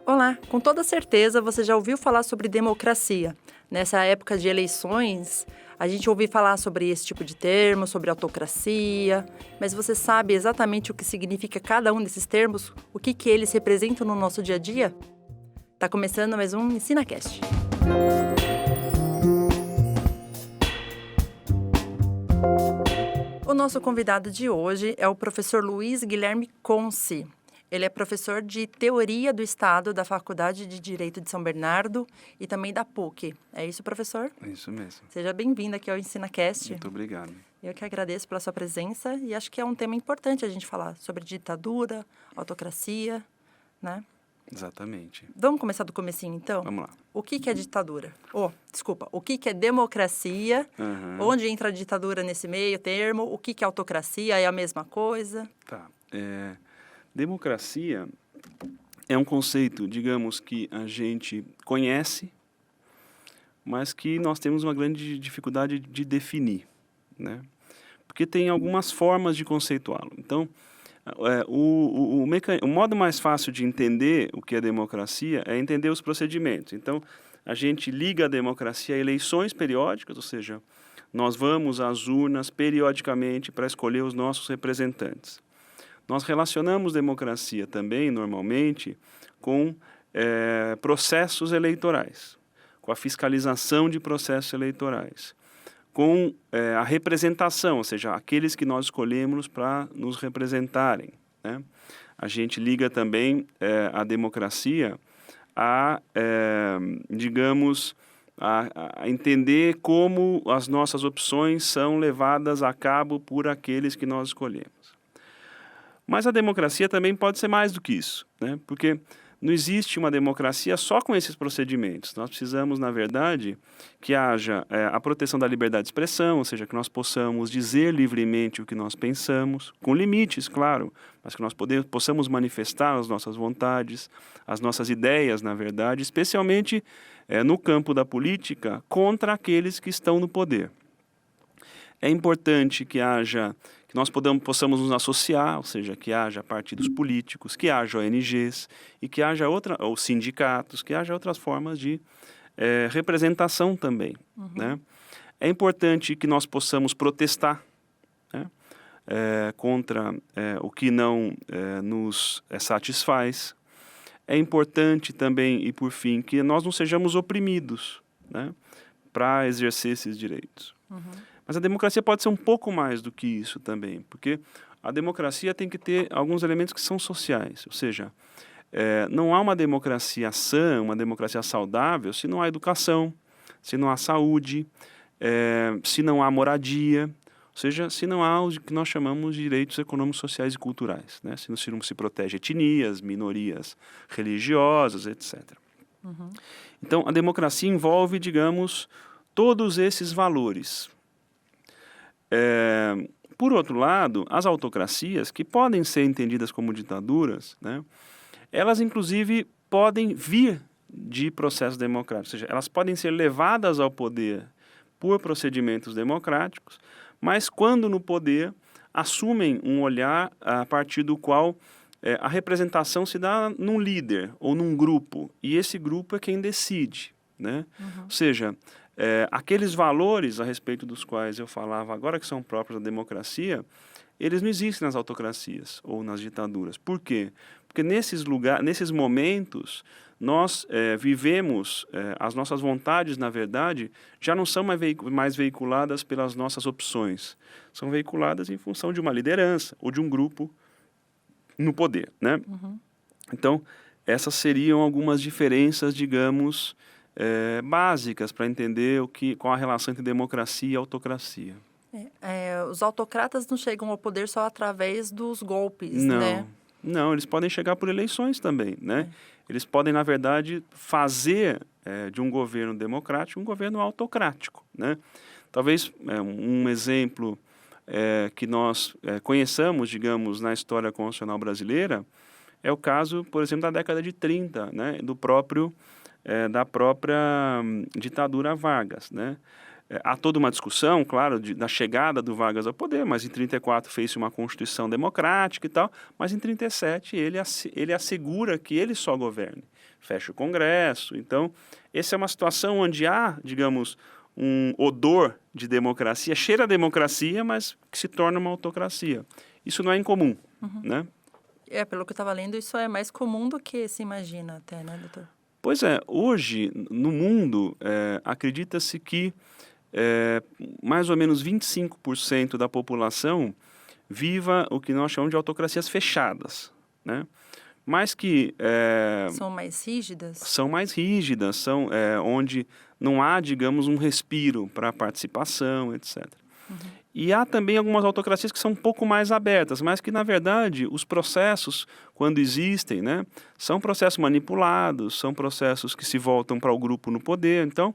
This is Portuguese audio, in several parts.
Olá, com toda certeza você já ouviu falar sobre democracia. Nessa época de eleições, a gente ouve falar sobre esse tipo de termo, sobre autocracia, mas você sabe exatamente o que significa cada um desses termos? O que eles representam no nosso dia a dia? Tá começando mais um EnsinaCast. O nosso convidado de hoje é o professor Luiz Guilherme Conce. Ele é professor de Teoria do Estado da Faculdade de Direito de São Bernardo e também da PUC. É isso, professor? É isso mesmo. Seja bem-vindo aqui ao EnsinaCast. Muito obrigado. Eu que agradeço pela sua presença e acho que é um tema importante a gente falar sobre ditadura, autocracia, né? Exatamente. Vamos começar do comecinho, então? Vamos lá. O que é ditadura? O que é democracia? Onde entra a ditadura nesse meio termo? O que é autocracia? É a mesma coisa? Tá. Democracia é um conceito, digamos, que a gente conhece, mas que nós temos uma grande dificuldade de definir, né? Porque tem algumas formas de conceituá-lo. Então, o modo mais fácil de entender o que é democracia é entender os procedimentos. Então, a gente liga a democracia a eleições periódicas, ou seja, nós vamos às urnas periodicamente para escolher os nossos representantes. Nós relacionamos democracia também, normalmente, com processos eleitorais, com a fiscalização de processos eleitorais, com a representação, ou seja, aqueles que nós escolhemos para nos representarem, né? A gente liga também a democracia a entender como as nossas opções são levadas a cabo por aqueles que nós escolhemos. Mas a democracia também pode ser mais do que isso, né? Porque não existe uma democracia só com esses procedimentos. Nós precisamos, na verdade, que haja a proteção da liberdade de expressão, ou seja, que nós possamos dizer livremente o que nós pensamos, com limites, claro, mas que nós possamos manifestar as nossas vontades, as nossas ideias, na verdade, especialmente no campo da política, contra aqueles que estão no poder. É importante que nós possamos nos associar, ou seja, que haja partidos políticos, que haja ONGs e que haja ou sindicatos, que haja outras formas de representação também, né? É importante que nós possamos protestar, né, contra o que não nos satisfaz. É importante também, e por fim, que nós não sejamos oprimidos, né, para exercer esses direitos. Mas a democracia pode ser um pouco mais do que isso também, porque a democracia tem que ter alguns elementos que são sociais, ou seja, não há uma democracia sã, uma democracia saudável, se não há educação, se não há saúde, se não há moradia, ou seja, se não há o que nós chamamos de direitos econômicos, sociais e culturais, né? Se não se protege etnias, minorias religiosas, etc. Então, a democracia envolve, digamos, todos esses valores. Por outro lado, as autocracias, que podem ser entendidas como ditaduras, né, elas inclusive podem vir de processos democráticos, ou seja, elas podem ser levadas ao poder por procedimentos democráticos, mas quando no poder assumem um olhar a partir do qual a representação se dá num líder ou num grupo, e esse grupo é quem decide, né? Ou seja, aqueles valores a respeito dos quais eu falava agora, que são próprios da democracia, eles não existem nas autocracias ou nas ditaduras. Por quê? Porque nesses momentos, nós vivemos, as nossas vontades, na verdade, já não são mais veiculadas pelas nossas opções. São veiculadas em função de uma liderança ou de um grupo no poder, né? Então, essas seriam algumas diferenças, digamos, básicas para entender qual a relação entre democracia e autocracia. Os autocratas não chegam ao poder só através dos golpes, Não, né? não, eles podem chegar por eleições também, né? Eles podem, na verdade, fazer de um governo democrático um governo autocrático, né? Talvez um exemplo que nós conheçamos, digamos, na história constitucional brasileira, é o caso, por exemplo, da década de 30, né? Da própria ditadura Vargas, né? há toda uma discussão, claro, da chegada do Vargas ao poder, mas em 34 fez-se uma Constituição democrática e tal, mas em 37 ele assegura que ele só governe, fecha o Congresso. Então, essa é uma situação onde há, digamos, um odor de democracia, cheira a democracia, mas que se torna uma autocracia. Isso não é incomum, né? Pelo que eu estava lendo, isso é mais comum do que se imagina até, né, doutor? Pois é, hoje, no mundo, acredita-se que mais ou menos 25% da população viva o que nós chamamos de autocracias fechadas, né? Mas que... São mais rígidas? São mais rígidas, são onde não há, digamos, um respiro para a participação, etc. E há também algumas autocracias que são um pouco mais abertas, mas que, na verdade, os processos, quando existem, né, são processos manipulados, são processos que se voltam para o grupo no poder. Então,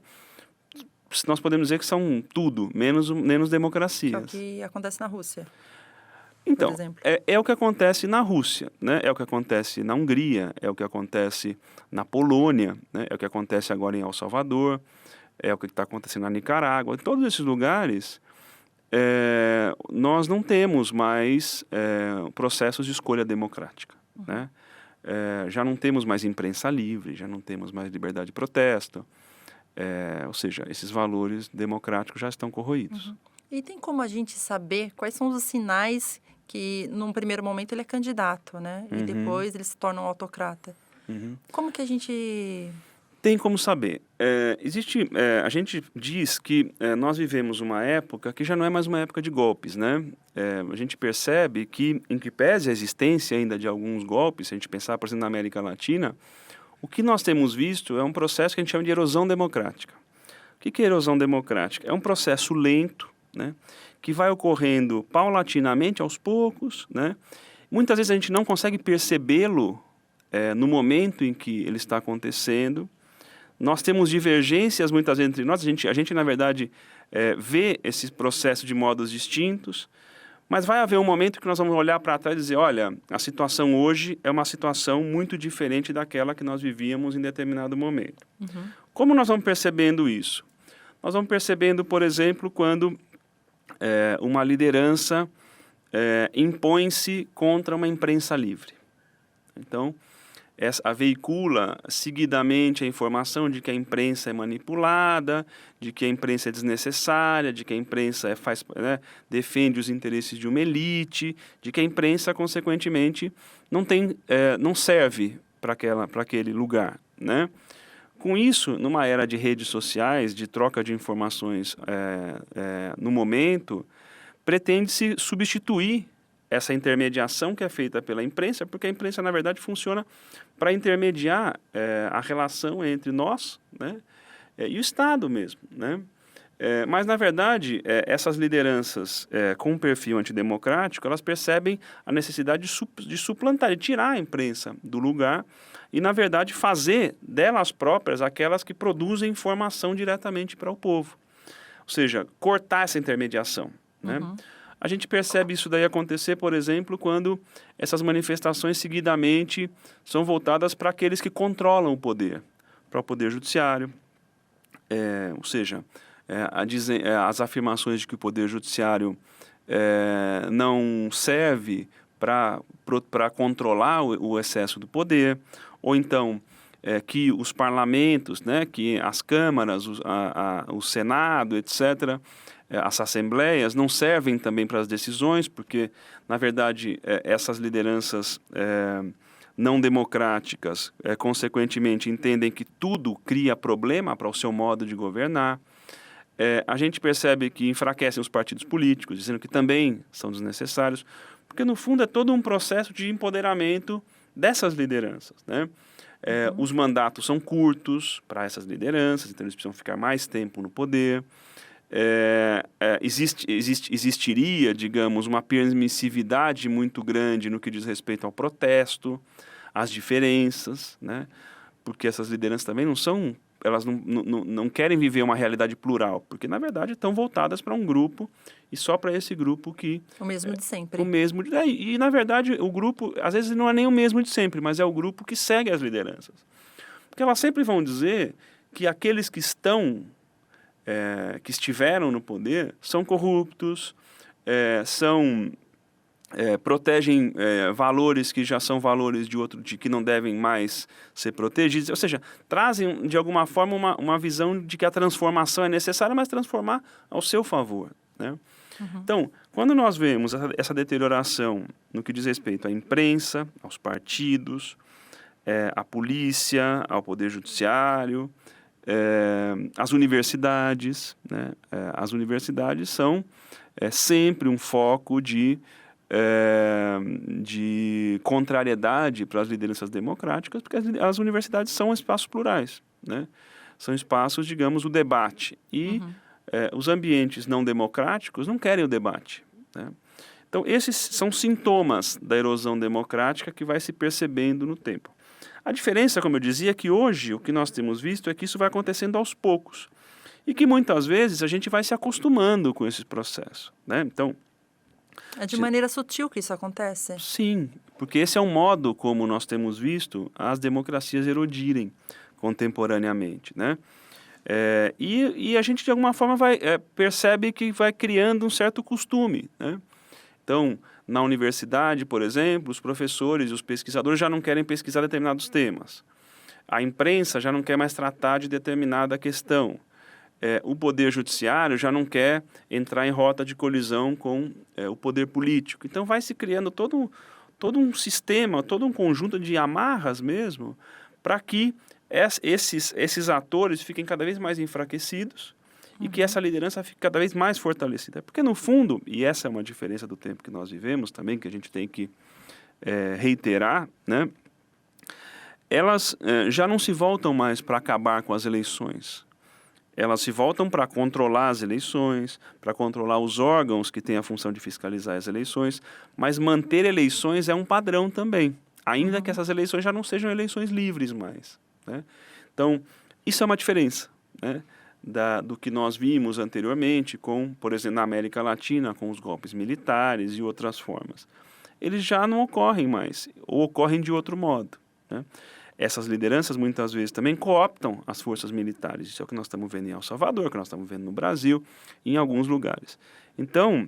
nós podemos dizer que são tudo, menos democracias. Que é o que acontece na Rússia, então, por exemplo. É o que acontece na Rússia, né? É o que acontece na Hungria, é o que acontece na Polônia, né? É o que acontece agora em El Salvador, é o que está acontecendo na Nicarágua. Em todos esses lugares, nós não temos mais processos de escolha democrática, né? Já não temos mais imprensa livre, já não temos mais liberdade de protesto, ou seja, esses valores democráticos já estão corroídos. E tem como a gente saber quais são os sinais que, num primeiro momento, ele é candidato, né? E depois ele se torna um autocrata? Como que a gente... Tem como saber. A gente diz que nós vivemos uma época que já não é mais uma época de golpes, né? A gente percebe que, em que pese a existência ainda de alguns golpes, se a gente pensar, por exemplo, na América Latina, o que nós temos visto é um processo que a gente chama de erosão democrática. O que é erosão democrática? É um processo lento, né, que vai ocorrendo paulatinamente, aos poucos, né? Muitas vezes a gente não consegue percebê-lo no momento em que ele está acontecendo. Nós temos divergências muitas vezes entre nós, a gente na verdade, vê esse processo de modos distintos, mas vai haver um momento que nós vamos olhar para trás e dizer, olha, a situação hoje é uma situação muito diferente daquela que nós vivíamos em determinado momento. Como nós vamos percebendo isso? Nós vamos percebendo, por exemplo, quando uma liderança impõe-se contra uma imprensa livre. Então, veicula seguidamente a informação de que a imprensa é manipulada, de que a imprensa é desnecessária, de que a imprensa defende os interesses de uma elite, de que a imprensa, consequentemente, não serve para aquele lugar, né? Com isso, numa era de redes sociais, de troca de informações no momento, pretende-se substituir essa intermediação que é feita pela imprensa, porque a imprensa, na verdade, funciona para intermediar a relação entre nós, né, e o Estado mesmo, né? Mas, na verdade, essas lideranças com um perfil antidemocrático, elas percebem a necessidade de suplantar, de tirar a imprensa do lugar e, na verdade, fazer delas próprias aquelas que produzem informação diretamente para o povo. Ou seja, cortar essa intermediação, né? A gente percebe isso daí acontecer, por exemplo, quando essas manifestações seguidamente são voltadas para aqueles que controlam o poder, para o poder judiciário, ou seja, as afirmações de que o poder judiciário não serve para controlar o excesso do poder, ou então que os parlamentos, né, que as câmaras, o Senado, etc., as assembleias não servem também para as decisões, porque, na verdade, essas lideranças não democráticas, consequentemente, entendem que tudo cria problema para o seu modo de governar. A gente percebe que enfraquecem os partidos políticos, dizendo que também são desnecessários, porque, no fundo, é todo um processo de empoderamento dessas lideranças, né? Os mandatos são curtos para essas lideranças, então eles precisam ficar mais tempo no poder. Existiria, digamos, uma permissividade muito grande no que diz respeito ao protesto, às diferenças, né? Porque essas lideranças também elas não querem viver uma realidade plural, porque, na verdade, estão voltadas para um grupo e só para esse grupo que... O mesmo de sempre. O mesmo e, na verdade, o grupo, às vezes, não é nem o mesmo de sempre, mas é o grupo que segue as lideranças. Porque elas sempre vão dizer que aqueles que estão que estiveram no poder são corruptos, protegem valores que já são valores de que não devem mais ser protegidos. Ou seja, trazem, de alguma forma, uma visão de que a transformação é necessária, mas transformar ao seu favor, né? Então, quando nós vemos essa deterioração no que diz respeito à imprensa, aos partidos, à polícia, ao poder judiciário, às universidades, né? As universidades são sempre um foco de contrariedade para as lideranças democráticas, porque as universidades são espaços plurais, né? São espaços, digamos, o debate. E os ambientes não democráticos não querem o debate, né? Então, esses são sintomas da erosão democrática que vai se percebendo no tempo. A diferença, como eu dizia, é que hoje o que nós temos visto é que isso vai acontecendo aos poucos e que muitas vezes a gente vai se acostumando com esse processo, né? Então, é de maneira sutil que isso acontece? Sim, porque esse é um modo como nós temos visto as democracias erodirem contemporaneamente, né? E a gente, de alguma forma, percebe que vai criando um certo costume, né? Então, na universidade, por exemplo, os professores e os pesquisadores já não querem pesquisar determinados temas. A imprensa já não quer mais tratar de determinada questão. O poder judiciário já não quer entrar em rota de colisão com o poder político. Então, vai se criando todo um sistema, todo um conjunto de amarras mesmo, para que esses atores fiquem cada vez mais enfraquecidos e que essa liderança fique cada vez mais fortalecida. Porque, no fundo, e essa é uma diferença do tempo que nós vivemos também, que a gente tem que reiterar, né? Elas já não se voltam mais para acabar com as eleições. Elas se voltam para controlar as eleições, para controlar os órgãos que têm a função de fiscalizar as eleições, mas manter eleições é um padrão também, ainda que essas eleições já não sejam eleições livres mais, né? Então, isso é uma diferença, né, do que nós vimos anteriormente, por exemplo, na América Latina, com os golpes militares e outras formas. Eles já não ocorrem mais, ou ocorrem de outro modo, né? Essas lideranças muitas vezes também cooptam as forças militares. Isso é o que nós estamos vendo em El Salvador, que nós estamos vendo no Brasil e em alguns lugares. Então,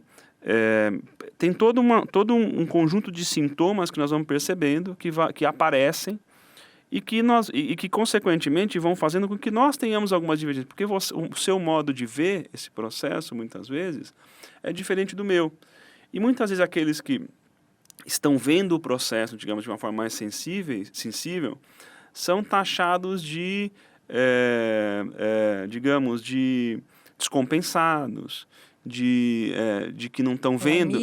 tem todo um conjunto de sintomas que nós vamos percebendo que aparecem e que, consequentemente, vão fazendo com que nós tenhamos algumas divergências. Porque o seu modo de ver esse processo, muitas vezes, é diferente do meu. E muitas vezes aqueles que estão vendo o processo, digamos, de uma forma mais sensível, são taxados de, digamos, de descompensados, de que não estão vendo.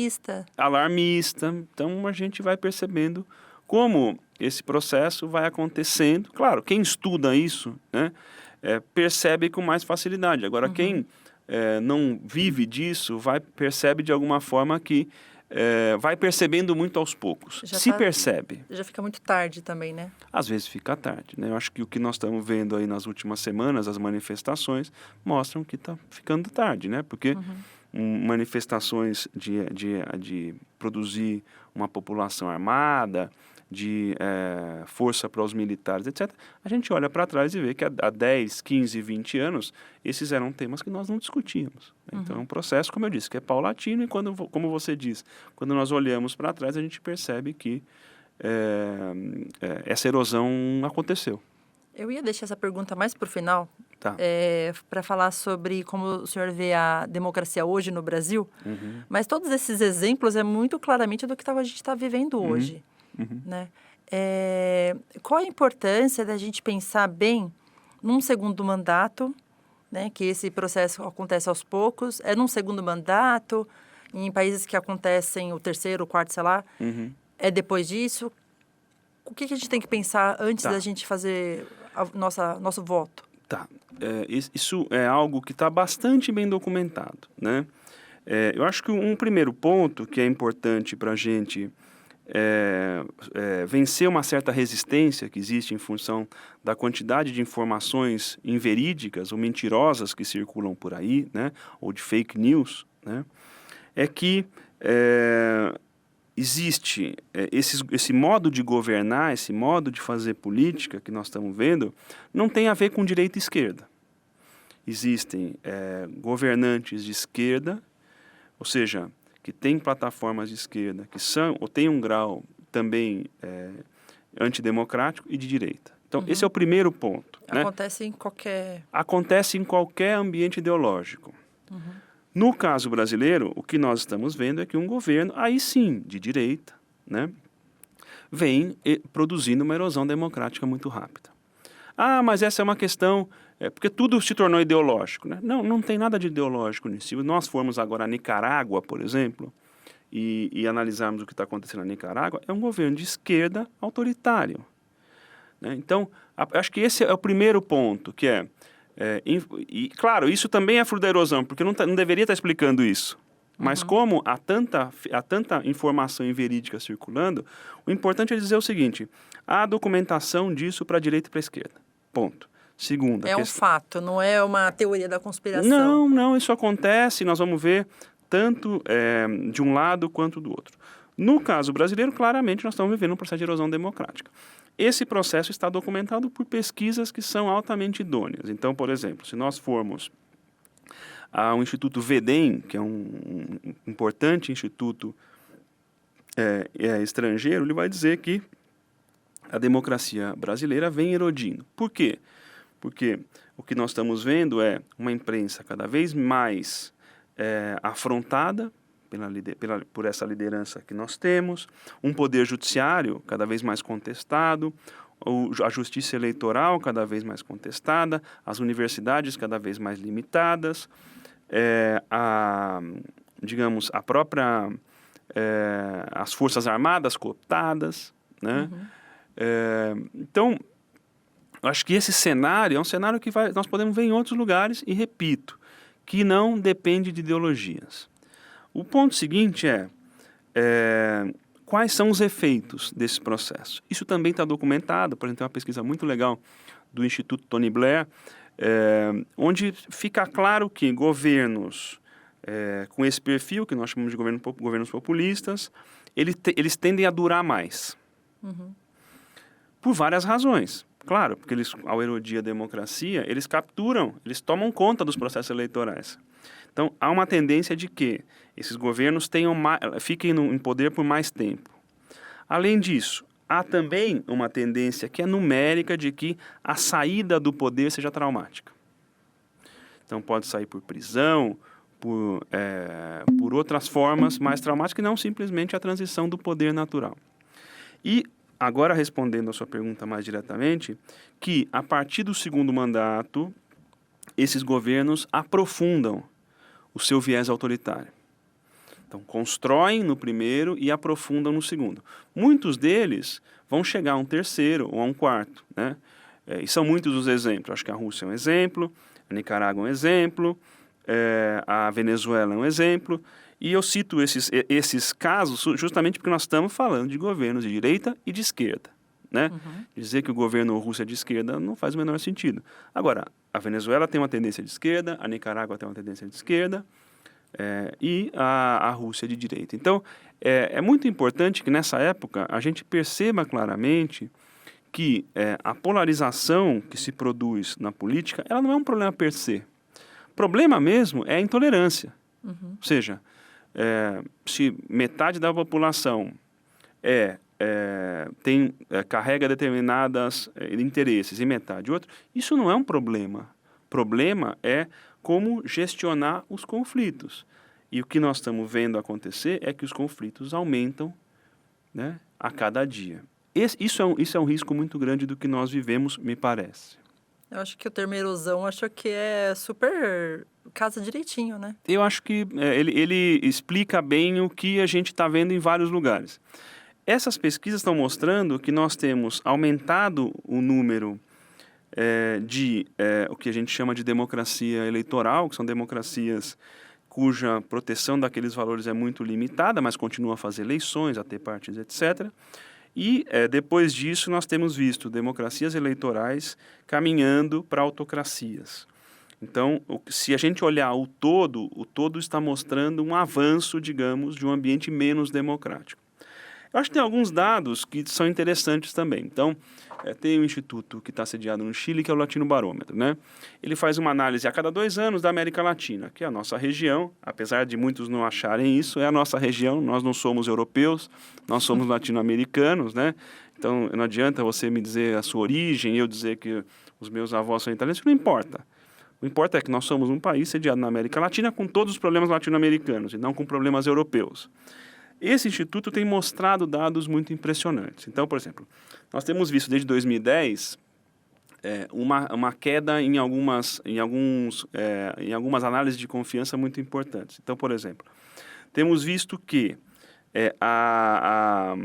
Alarmista. Então, a gente vai percebendo como esse processo vai acontecendo. Claro, quem estuda isso, né, percebe com mais facilidade. Agora, quem não vive disso, percebe de alguma forma que vai percebendo muito aos poucos. Percebe. Já fica muito tarde também, né? Às vezes fica tarde, né? Eu acho que o que nós estamos vendo aí nas últimas semanas, as manifestações, mostram que está ficando tarde, né? Porque manifestações de produzir uma população armada, de força para os militares, etc., a gente olha para trás e vê que há 10, 15, 20 anos, esses eram temas que nós não discutíamos. Então, é um processo, como eu disse, que é paulatino e, como você diz, quando nós olhamos para trás, a gente percebe que essa erosão aconteceu. Eu ia deixar essa pergunta mais para o final, Tá. Para falar sobre como o senhor vê a democracia hoje no Brasil, mas todos esses exemplos é muito claramente do que a gente está vivendo hoje. Né? Qual a importância da gente pensar bem num segundo mandato, né, que esse processo acontece aos poucos, num segundo mandato, em países que acontecem o terceiro, o quarto, sei lá, depois disso? O que a gente tem que pensar antes da gente fazer nosso voto? Tá. Isso é algo que está bastante bem documentado, né? Eu acho que um primeiro ponto que é importante para a gente vencer uma certa resistência que existe em função da quantidade de informações inverídicas ou mentirosas que circulam por aí, né, ou de fake news, né, é que existe esse modo de governar, esse modo de fazer política que nós estamos vendo, não tem a ver com direita e esquerda. existem governantes de esquerda, ou seja, que têm plataformas de esquerda, que são ou têm um grau também antidemocrático, e de direita. Então, esse é o primeiro ponto. Acontece em qualquer ambiente ideológico. No caso brasileiro, o que nós estamos vendo é que um governo, aí sim, de direita, né, vem produzindo uma erosão democrática muito rápida. Ah, mas essa é uma questão... porque tudo se tornou ideológico, né? Não tem nada de ideológico nisso. Se nós formos agora a Nicarágua, por exemplo, e analisarmos o que está acontecendo na Nicarágua, é um governo de esquerda autoritário. Né? Então, acho que esse é o primeiro ponto, que e, claro, isso também é fruto da erosão, porque não deveria estar explicando isso. Mas como há tanta informação inverídica circulando, o importante é dizer o seguinte: há documentação disso para a direita e para a esquerda. Ponto. Segunda questão. Um fato, não é uma teoria da conspiração. Não, isso acontece, nós vamos ver tanto de um lado quanto do outro. No caso brasileiro, claramente, nós estamos vivendo um processo de erosão democrática. Esse processo está documentado por pesquisas que são altamente idôneas. Então, por exemplo, se nós formos ao Instituto VEDEM, que é um importante instituto estrangeiro, ele vai dizer que a democracia brasileira vem erodindo. Por quê? Porque o que nós estamos vendo é uma imprensa cada vez mais afrontada por essa liderança que nós temos, um poder judiciário cada vez mais contestado, a justiça eleitoral cada vez mais contestada, as universidades cada vez mais limitadas, as Forças Armadas cooptadas, né? Então, eu acho que esse cenário é um cenário que nós podemos ver em outros lugares, e repito, que não depende de ideologias. O ponto seguinte quais são os efeitos desse processo. Isso também está documentado, por exemplo, tem uma pesquisa muito legal do Instituto Tony Blair, onde fica claro que governos com esse perfil, que nós chamamos de governos populistas, eles tendem a durar mais. Por várias razões. Claro, porque ao erodir a democracia, eles tomam conta dos processos eleitorais. Então, há uma tendência de que esses governos fiquem em poder por mais tempo. Além disso, há também uma tendência que é numérica de que a saída do poder seja traumática. Então, pode sair por prisão, por outras formas mais traumáticas, e não simplesmente a transição do poder natural. E, agora respondendo a sua pergunta mais diretamente, que a partir do segundo mandato, esses governos aprofundam o seu viés autoritário. Então, constroem no primeiro e aprofundam no segundo. Muitos deles vão chegar a um terceiro ou a um quarto, né? E são muitos os exemplos. Acho que a Rússia é um exemplo, a Nicarágua é um exemplo, a Venezuela é um exemplo. E eu cito esses casos justamente porque nós estamos falando de governos de direita e de esquerda, né? Dizer que o governo russo é de esquerda não faz o menor sentido. Agora, a Venezuela tem uma tendência de esquerda, a Nicarágua tem uma tendência de esquerda, e a Rússia de direita. Então, é muito importante que nessa época a gente perceba claramente que a polarização que se produz na política, ela não é um problema per se. O problema mesmo é a intolerância. Ou seja, se metade da população carrega determinados interesses e metade outro, isso não é um problema. O problema é como gestionar os conflitos. E o que nós estamos vendo acontecer é que os conflitos aumentam, né, a cada dia. Isso é um risco muito grande do que nós vivemos, me parece. Eu acho que o termo erosão, acho que é super... casa direitinho, né? Eu acho que ele explica bem o que a gente está vendo em vários lugares. Essas pesquisas estão mostrando que nós temos aumentado o número de o que a gente chama de democracia eleitoral, que são democracias cuja proteção daqueles valores é muito limitada, mas continua a fazer eleições, a ter partidos, etc. E depois disso nós temos visto democracias eleitorais caminhando para autocracias. Então, se a gente olhar o todo está mostrando um avanço, digamos, de um ambiente menos democrático. Eu acho que tem alguns dados que são interessantes também. Então, tem um instituto que está sediado no Chile, que é o Latinobarômetro, né? Ele faz uma análise a cada 2 anos da América Latina, que é a nossa região, apesar de muitos não acharem isso, é a nossa região, nós não somos europeus, nós somos latino-americanos, né? Então, não adianta você me dizer a sua origem, eu dizer que os meus avós são italianos, isso não importa. O que importa é que nós somos um país sediado na América Latina com todos os problemas latino-americanos e não com problemas europeus. Esse instituto tem mostrado dados muito impressionantes. Então, por exemplo, nós temos visto desde 2010 uma queda em algumas análises de confiança muito importantes. Então, por exemplo, temos visto que a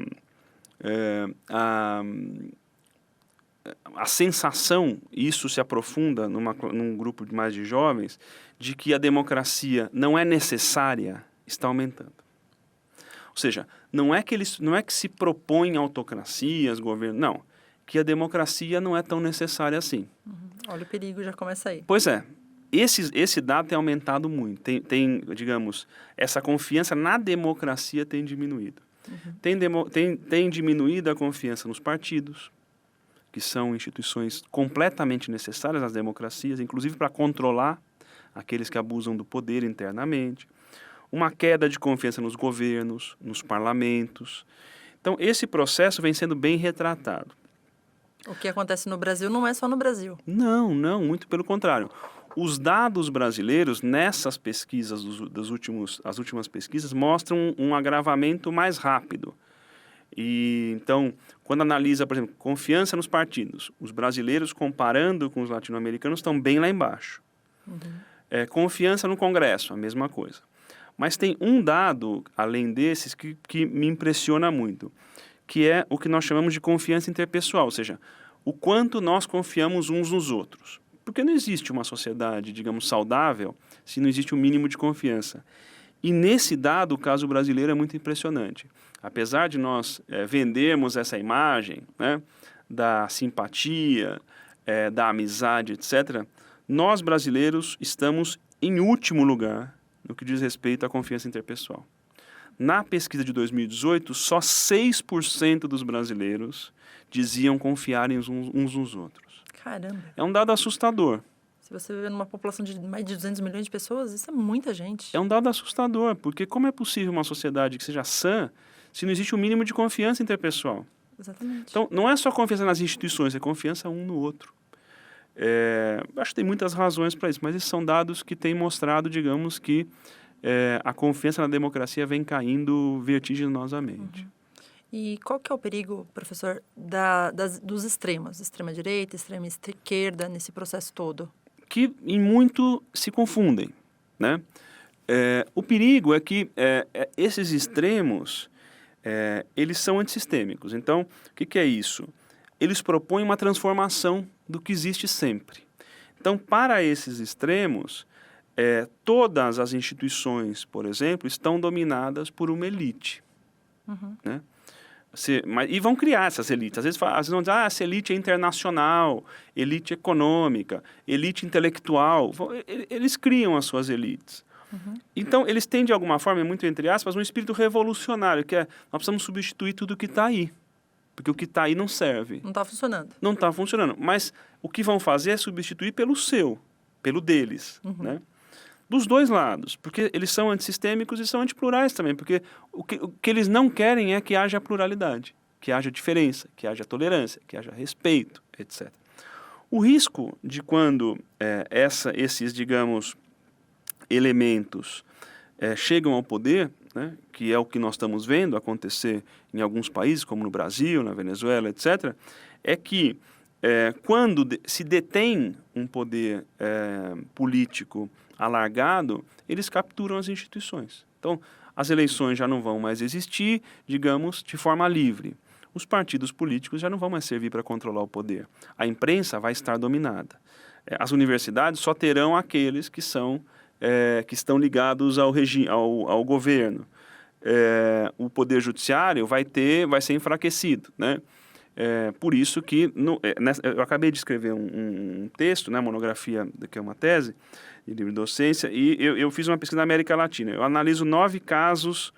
sensação, isso se aprofunda num grupo mais de jovens, de que a democracia não é necessária, está aumentando. Ou seja, não é que se propõem autocracias, governo, não. Que a democracia não é tão necessária assim. Olha o perigo, já começa aí. Pois é. Esse dado tem aumentado muito. Digamos, essa confiança na democracia tem diminuído. Tem diminuído a confiança nos partidos, que são instituições completamente necessárias às democracias, inclusive para controlar aqueles que abusam do poder internamente. Uma queda de confiança nos governos, nos parlamentos. Então, esse processo vem sendo bem retratado. O que acontece no Brasil não é só no Brasil. Não, muito pelo contrário. Os dados brasileiros, nessas pesquisas, as últimas pesquisas, mostram um agravamento mais rápido. E, então, quando analisa, por exemplo, confiança nos partidos, os brasileiros, comparando com os latino-americanos, estão bem lá embaixo. Confiança no Congresso, a mesma coisa. Mas tem um dado, além desses, que me impressiona muito, que é o que nós chamamos de confiança interpessoal, ou seja, o quanto nós confiamos uns nos outros. Porque não existe uma sociedade, digamos, saudável se não existe um mínimo de confiança. E nesse dado, o caso brasileiro é muito impressionante. Apesar de nós vendermos essa imagem, né, da simpatia, da amizade, etc., nós brasileiros estamos em último lugar no que diz respeito à confiança interpessoal. Na pesquisa de 2018, só 6% dos brasileiros diziam confiarem uns nos outros. Caramba. É um dado assustador. Se você vive numa população de mais de 200 milhões de pessoas, isso é muita gente. É um dado assustador, porque como é possível uma sociedade que seja sã se não existe um mínimo de confiança interpessoal? Exatamente. Então, não é só confiança nas instituições, é confiança um no outro. Acho que tem muitas razões para isso, mas esses são dados que têm mostrado, digamos, que a confiança na democracia vem caindo vertiginosamente. E qual que é o perigo, professor, dos extremos, extrema-direita, extrema-esquerda, nesse processo todo? Que em muito se confundem, né? O perigo é que esses extremos, eles são antissistêmicos. Então, o que é isso? Eles propõem uma transformação do que existe sempre. Então, para esses extremos, todas as instituições, por exemplo, estão dominadas por uma elite. Né? E vão criar essas elites. Às vezes vão dizer, essa elite é internacional, elite econômica, elite intelectual. Eles criam as suas elites. Então, eles têm, de alguma forma, muito entre aspas, um espírito revolucionário, que nós precisamos substituir tudo que está aí. Porque o que está aí não serve. Não está funcionando. Não está funcionando. Mas o que vão fazer é substituir pelo seu, pelo deles. Né? Dos dois lados. Porque eles são antissistêmicos e são antiplurais também. Porque o que eles não querem é que haja pluralidade, que haja diferença, que haja tolerância, que haja respeito, etc. O risco de quando esses, digamos, elementos chegam ao poder, né, que é o que nós estamos vendo acontecer em alguns países, como no Brasil, na Venezuela, etc., é que quando se detém um poder político alargado, eles capturam as instituições. Então, as eleições já não vão mais existir, digamos, de forma livre. Os partidos políticos já não vão mais servir para controlar o poder. A imprensa vai estar dominada. As universidades só terão aqueles que estão ligados ao governo. O poder judiciário vai ser enfraquecido, né? Por isso que eu acabei de escrever um texto, né, monografia, que é uma tese de livre docência, e eu fiz uma pesquisa na América Latina. Eu analiso 9 casos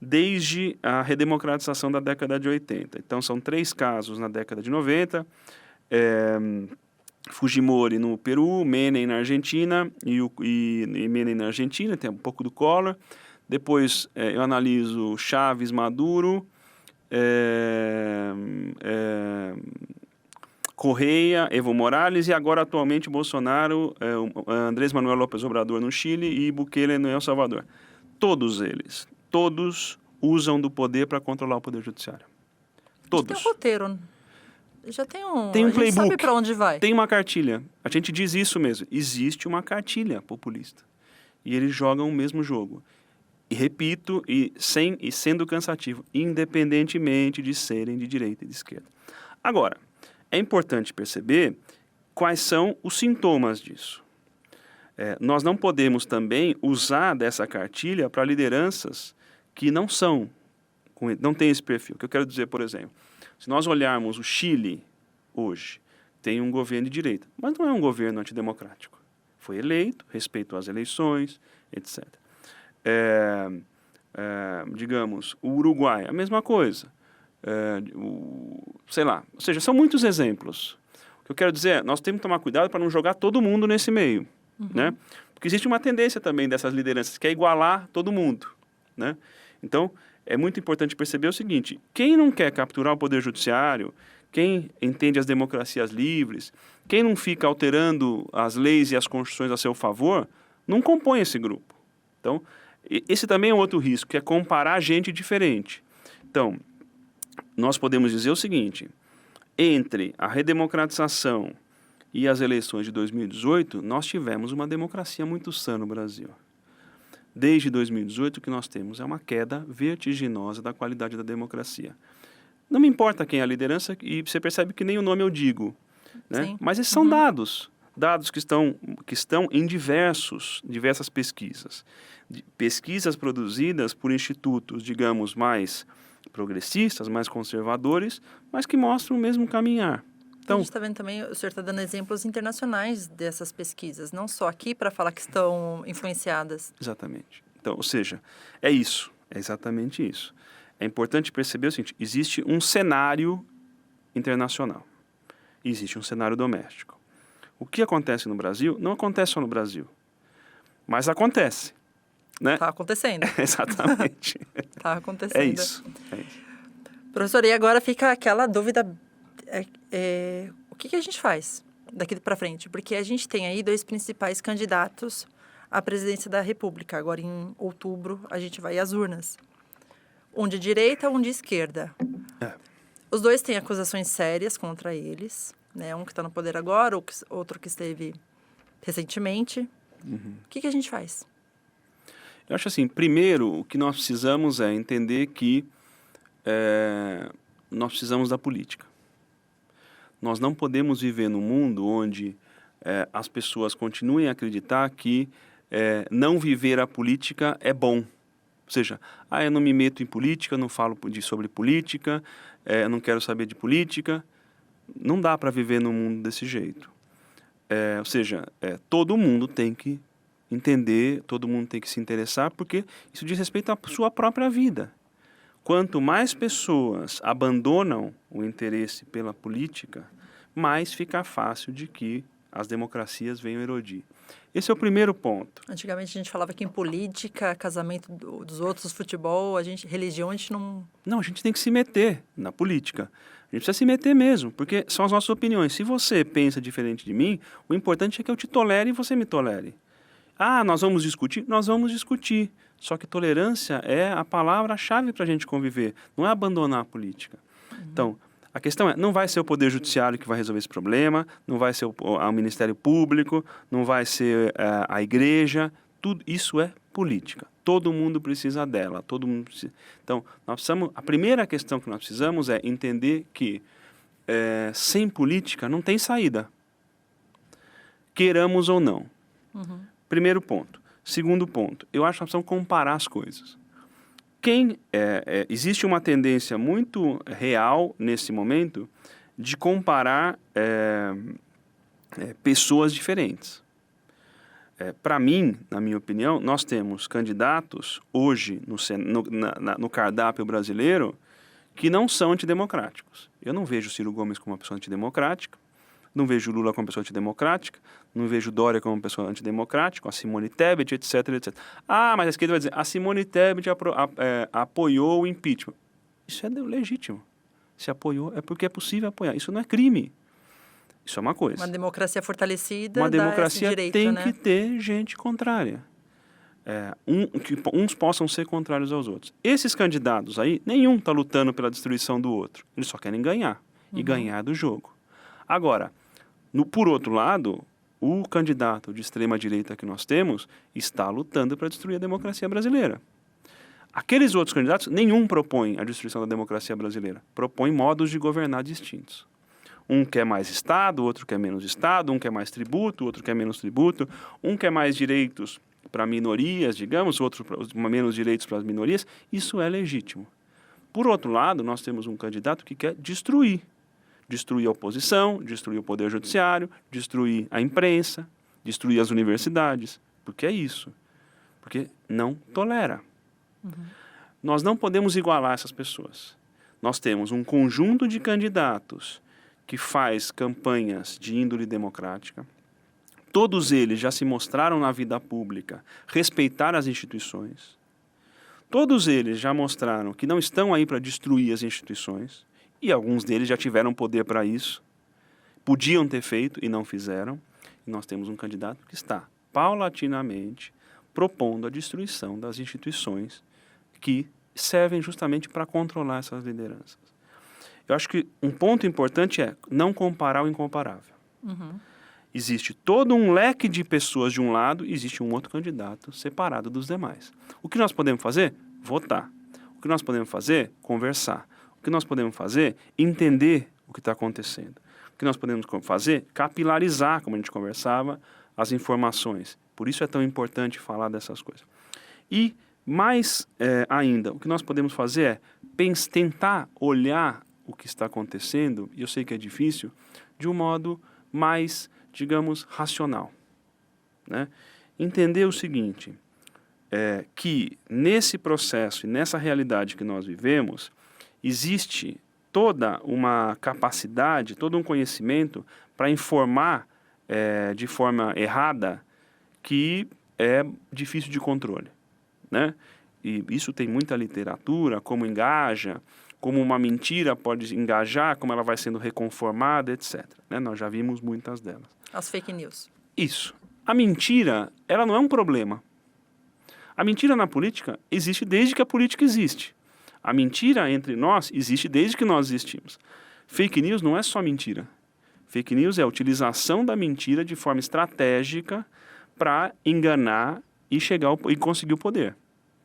desde a redemocratização da década de 80. Então, são 3 casos na década de 90, Fujimori no Peru, Menem na Argentina e Menem na Argentina, tem um pouco do Collor. Depois eu analiso Chaves, Maduro, Correia, Evo Morales e agora atualmente Bolsonaro, Andrés Manuel López Obrador no Chile e Bukele no El Salvador. Todos eles, todos usam do poder para controlar o poder judiciário. Todos. Tem um roteiro. Já tem um Tem um a gente playbook. sabe para onde vai. Tem uma cartilha. A gente diz isso mesmo. Existe uma cartilha populista. E eles jogam o mesmo jogo. E repito, e sendo cansativo, independentemente de serem de direita e de esquerda. Agora, é importante perceber quais são os sintomas disso. Nós não podemos também usar dessa cartilha para lideranças que não têm esse perfil. O que eu quero dizer, por exemplo, se nós olharmos o Chile hoje, tem um governo de direita, mas não é um governo antidemocrático. Foi eleito, respeitou as eleições, etc. Digamos, o Uruguai, a mesma coisa. Sei lá, ou seja, são muitos exemplos. O que eu quero dizer é, nós temos que tomar cuidado para não jogar todo mundo nesse meio, né? Porque existe uma tendência também dessas lideranças, que é igualar todo mundo, né? Então, é muito importante perceber o seguinte, quem não quer capturar o poder judiciário, quem entende as democracias livres, quem não fica alterando as leis e as constituições a seu favor, não compõe esse grupo. Então, esse também é um outro risco, que é comparar gente diferente. Então, nós podemos dizer o seguinte, entre a redemocratização e as eleições de 2018, nós tivemos uma democracia muito sã no Brasil. Desde 2018, o que nós temos é uma queda vertiginosa da qualidade da democracia. Não me importa quem é a liderança, e você percebe que nem o nome eu digo, né? Mas esses são dados que estão em diversas pesquisas. Pesquisas produzidas por institutos, digamos, mais progressistas, mais conservadores, mas que mostram o mesmo caminhar. Então, a gente está vendo também, o senhor está dando exemplos internacionais dessas pesquisas, não só aqui para falar que estão influenciadas. Exatamente. Então, ou seja, é exatamente isso. É importante perceber o seguinte, existe um cenário internacional, existe um cenário doméstico. O que acontece no Brasil não acontece só no Brasil, mas acontece. Né? Está acontecendo. Exatamente. Está acontecendo. É isso. Professor, e agora fica aquela dúvida, o que a gente faz daqui para frente? Porque a gente tem aí 2 principais candidatos à presidência da República. Agora, em outubro, a gente vai às urnas. Um de direita, um de esquerda. Os 2 têm acusações sérias contra eles. Né? Um que está no poder agora, outro que esteve recentemente. O que a gente faz? Eu acho assim, primeiro, o que nós precisamos é entender que nós precisamos da política. Nós não podemos viver num mundo onde as pessoas continuem a acreditar que não viver a política é bom. Ou seja, eu não me meto em política, não falo sobre política, eu não quero saber de política. Não dá para viver num mundo desse jeito. Ou seja, todo mundo tem que entender, todo mundo tem que se interessar, porque isso diz respeito à sua própria vida. Quanto mais pessoas abandonam o interesse pela política, mais fica fácil de que as democracias venham erodir. Esse é o primeiro ponto. Antigamente a gente falava que em política, casamento dos outros, futebol, religião, a gente não... Não, a gente tem que se meter na política. A gente precisa se meter mesmo, porque são as nossas opiniões. Se você pensa diferente de mim, o importante é que eu te tolere e você me tolere. Nós vamos discutir? Nós vamos discutir. Só que tolerância é a palavra-chave para a gente conviver, não é abandonar a política. Então, a questão é, não vai ser o Poder Judiciário que vai resolver esse problema, não vai ser o Ministério Público, não vai ser a Igreja, tudo isso é política. Todo mundo precisa dela, todo mundo precisa. Então, a primeira questão que nós precisamos é entender que sem política não tem saída, queiramos ou não. Primeiro ponto. Segundo ponto, eu acho que nós precisamos comparar as coisas. Existe uma tendência muito real nesse momento de comparar pessoas diferentes. Para mim, na minha opinião, nós temos candidatos hoje no cardápio brasileiro que não são antidemocráticos. Eu não vejo Ciro Gomes como uma pessoa antidemocrática, não vejo Lula como uma pessoa antidemocrática, não vejo Dória como uma pessoa antidemocrática, a Simone Tebet, etc, etc. Ah, mas a esquerda vai dizer, a Simone Tebet apoiou o impeachment. Isso é legítimo. Se apoiou, é porque é possível apoiar. Isso não é crime. Isso é uma coisa. Uma democracia fortalecida Uma dá democracia esse direito, tem né? que ter gente contrária. Que uns possam ser contrários aos outros. Esses candidatos aí, nenhum está lutando pela destruição do outro. Eles só querem ganhar. E ganhar do jogo. Agora, por outro lado, o candidato de extrema-direita que nós temos está lutando para destruir a democracia brasileira. Aqueles outros candidatos, nenhum propõe a destruição da democracia brasileira. Propõe modos de governar distintos. Um quer mais Estado, outro quer menos Estado, um quer mais tributo, outro quer menos tributo, um quer mais direitos para minorias, digamos, outro menos direitos para as minorias. Isso é legítimo. Por outro lado, nós temos um candidato que quer destruir a oposição, destruir o poder judiciário, destruir a imprensa, destruir as universidades. Porque é isso. Porque não tolera. Nós não podemos igualar essas pessoas. Nós temos um conjunto de candidatos que faz campanhas de índole democrática. Todos eles já se mostraram na vida pública respeitar as instituições. Todos eles já mostraram que não estão aí para destruir as instituições. E alguns deles já tiveram poder para isso. Podiam ter feito e não fizeram. E nós temos um candidato que está paulatinamente propondo a destruição das instituições que servem justamente para controlar essas lideranças. Eu acho que um ponto importante é não comparar o incomparável. Existe todo um leque de pessoas de um lado e existe um outro candidato separado dos demais. O que nós podemos fazer? Votar. O que nós podemos fazer? Conversar. O que nós podemos fazer? Entender o que está acontecendo. O que nós podemos fazer? Capilarizar, como a gente conversava, as informações. Por isso é tão importante falar dessas coisas. E, mais ainda, o que nós podemos fazer é tentar olhar o que está acontecendo, e eu sei que é difícil, de um modo mais, digamos, racional. Né? Entender o seguinte, que nesse processo e nessa realidade que nós vivemos, existe toda uma capacidade, todo um conhecimento para informar de forma errada que é difícil de controle. Né? E isso tem muita literatura, como engaja, como uma mentira pode engajar, como ela vai sendo reconformada, etc. Né? Nós já vimos muitas delas. As fake news. Isso. A mentira, ela não é um problema. A mentira na política existe desde que a política existe. A mentira entre nós existe desde que nós existimos. Fake news não é só mentira. Fake news é a utilização da mentira de forma estratégica para enganar e conseguir o poder.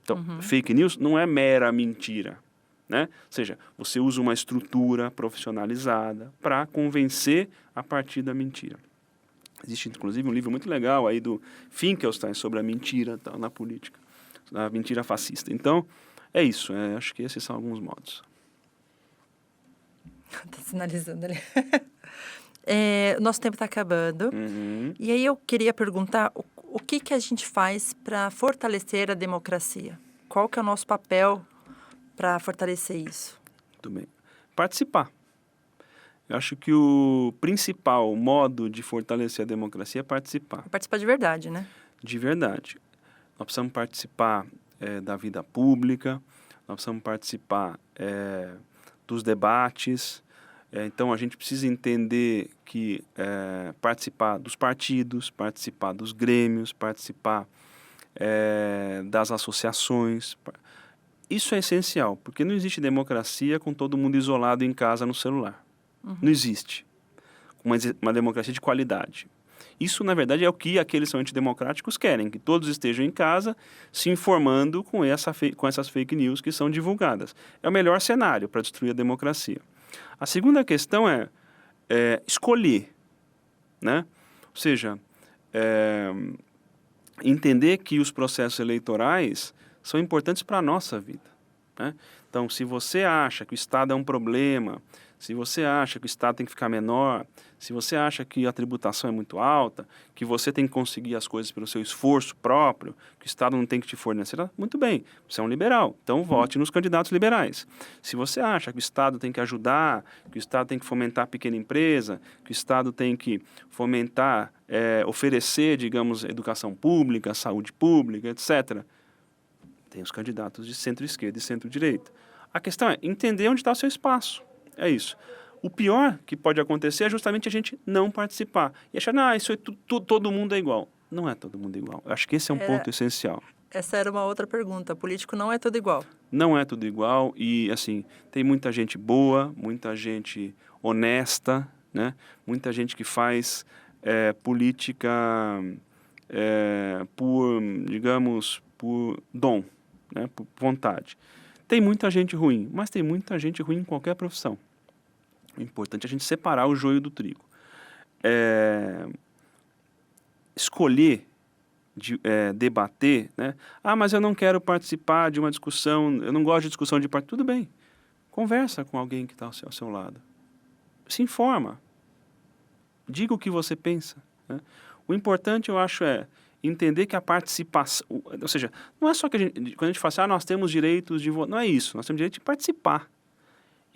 Então, fake news não é mera mentira. Né? Ou seja, você usa uma estrutura profissionalizada para convencer a partir da mentira. Existe, inclusive, um livro muito legal aí do Finkelstein sobre a mentira na política, a mentira fascista. Então, é isso. Acho que esses são alguns modos. Está sinalizando ali. Nosso tempo está acabando. E aí eu queria perguntar o que a gente faz para fortalecer a democracia? Qual que é o nosso papel para fortalecer isso? Muito bem. Participar. Eu acho que o principal modo de fortalecer a democracia é participar. Participar de verdade, né? De verdade. Nós precisamos participar da vida pública, nós precisamos participar dos debates. Então, a gente precisa entender que participar dos partidos, participar dos grêmios, participar das associações. Isso é essencial, porque não existe democracia com todo mundo isolado em casa no celular. Não existe. Uma democracia de qualidade. Isso, na verdade, é o que aqueles são antidemocráticos querem, que todos estejam em casa se informando com essas fake news que são divulgadas. É o melhor cenário para destruir a democracia. A segunda questão é escolher. Né? Ou seja, entender que os processos eleitorais são importantes para a nossa vida. Né? Então, se você acha que o Estado é um problema, se você acha que o Estado tem que ficar menor, se você acha que a tributação é muito alta, que você tem que conseguir as coisas pelo seu esforço próprio, que o Estado não tem que te fornecer, muito bem, você é um liberal, então vote nos candidatos liberais. Se você acha que o Estado tem que ajudar, que o Estado tem que fomentar a pequena empresa, que o Estado tem que fomentar, oferecer, digamos, educação pública, saúde pública, etc., tem os candidatos de centro-esquerda e centro-direita. A questão é entender onde está o seu espaço. É isso. O pior que pode acontecer é justamente a gente não participar. E achar, isso é todo mundo é igual. Não é todo mundo igual. Eu acho que esse é um ponto essencial. Essa era uma outra pergunta. Político não é tudo igual. Não é tudo igual e, assim, tem muita gente boa, muita gente honesta, né? Muita gente que faz política por, digamos, por dom, né? Por vontade. Tem muita gente ruim, mas tem muita gente ruim em qualquer profissão. O importante é a gente separar o joio do trigo. Escolher, debater, né? Mas eu não quero participar de uma discussão, eu não gosto de discussão de partido. Tudo bem, conversa com alguém que está ao seu lado. Se informa. Diga o que você pensa, né? O importante, eu acho, é entender que a participação, ou seja, não é só que quando a gente fala assim, nós temos direitos de votar, não é isso, nós temos direito de participar.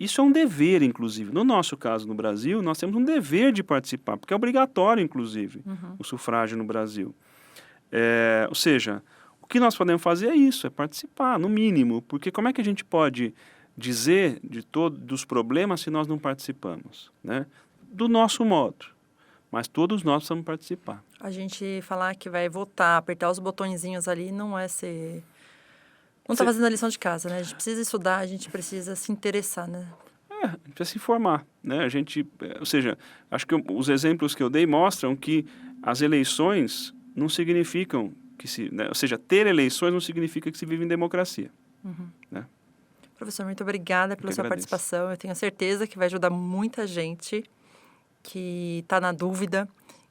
Isso é um dever, inclusive. No nosso caso, no Brasil, nós temos um dever de participar, porque é obrigatório, inclusive, o sufrágio no Brasil. Ou seja, o que nós podemos fazer é isso, é participar, no mínimo, porque como é que a gente pode dizer dos problemas se nós não participamos, né? Do nosso modo, mas todos nós precisamos participar. A gente falar que vai votar, apertar os botõezinhos ali, não é ser... Não está fazendo a lição de casa, né? A gente precisa estudar, a gente precisa se interessar, né? A gente precisa se informar, né? Ou seja, acho que os exemplos que eu dei mostram que as eleições não significam né? Ou seja, ter eleições não significa que se vive em democracia, né? Professor, muito obrigada pela sua participação. Eu tenho certeza que vai ajudar muita gente que está na dúvida.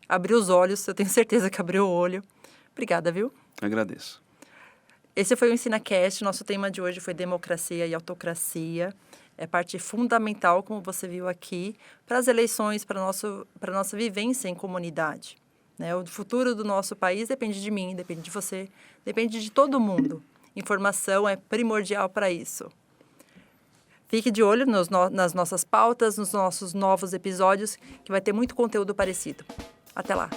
Abriu os olhos, eu tenho certeza que abriu o olho. Obrigada, viu? Agradeço. Esse foi o EnsinaCast. Nosso tema de hoje foi democracia e autocracia. É parte fundamental, como você viu aqui, para as eleições, para a nossa vivência em comunidade, né? O futuro do nosso país depende de mim, depende de você, depende de todo mundo. Informação é primordial para isso. Fique de olho nas nossas pautas, nos nossos novos episódios, que vai ter muito conteúdo parecido. Até lá!